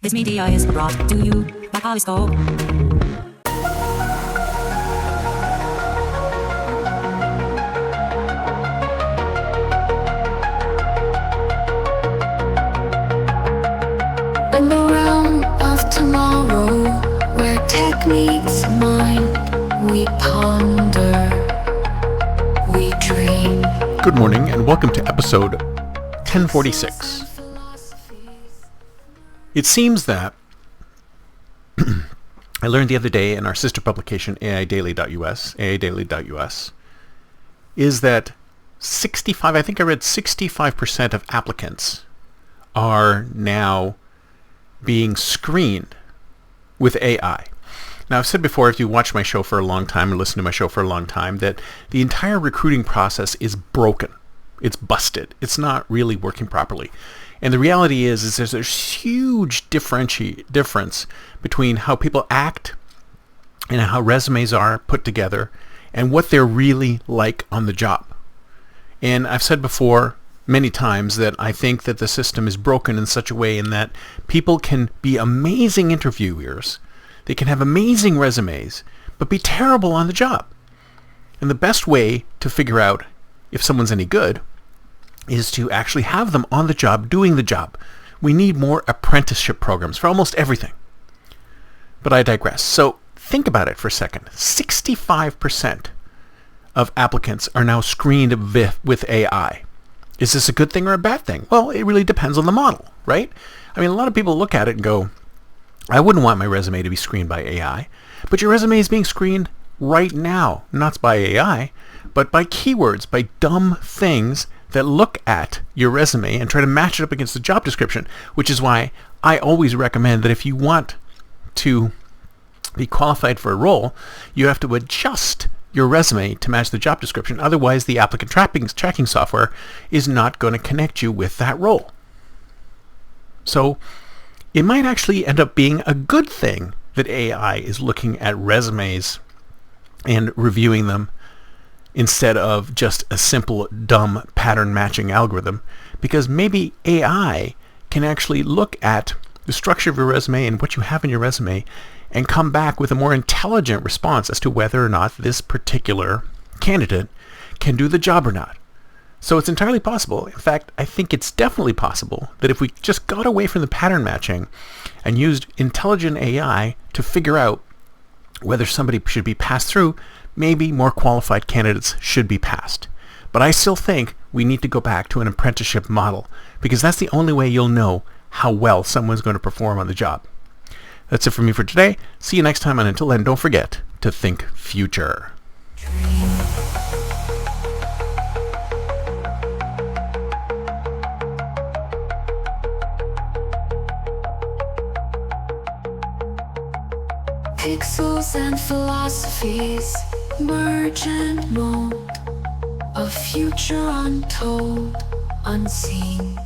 This media is brought to you by Polyscope. In the realm of tomorrow, where techniques mind, we ponder, we dream. Good morning and welcome to episode 1046. It seems that I learned the other day in our sister publication aidaily.us, is that 65% of applicants are now being screened with AI. Now, I've said before, if you watch my show for a long time or listen to my show for a long time, that the entire recruiting process is broken. It's busted. It's not really working properly. And the reality is there's a huge difference between how people act and how resumes are put together and what they're really like on the job. And I've said before many times that I think that the system is broken in such a way in that people can be amazing interviewers, they can have amazing resumes, but be terrible on the job. And the best way to figure out if someone's any good is to actually have them on the job doing the job. We need more apprenticeship programs for almost everything. But I digress. So think about it for a second. 65% of applicants are now screened with AI. Is this a good thing or a bad thing? Well, it really depends on the model, right? I mean, a lot of people look at it and go, I wouldn't want my resume to be screened by AI. But your resume is being screened right now, not by AI, but by keywords, by dumb things that look at your resume and try to match it up against the job description, which is why I always recommend that if you want to be qualified for a role, you have to adjust your resume to match the job description. Otherwise, the applicant tracking software is not going to connect you with that role. So it might actually end up being a good thing that AI is looking at resumes and reviewing them instead of just a simple dumb pattern matching algorithm, because maybe AI can actually look at the structure of your resume and what you have in your resume and come back with a more intelligent response as to whether or not this particular candidate can do the job or not. So it's entirely possible. In fact, I think it's definitely possible that if we just got away from the pattern matching and used intelligent AI to figure out whether somebody should be passed through, maybe more qualified candidates should be passed. But I still think we need to go back to an apprenticeship model, because that's the only way you'll know how well someone's going to perform on the job. That's it for me for today. See you next time, and until then, don't forget to think future. Pixels and philosophies merge and mold, a future untold, unseen.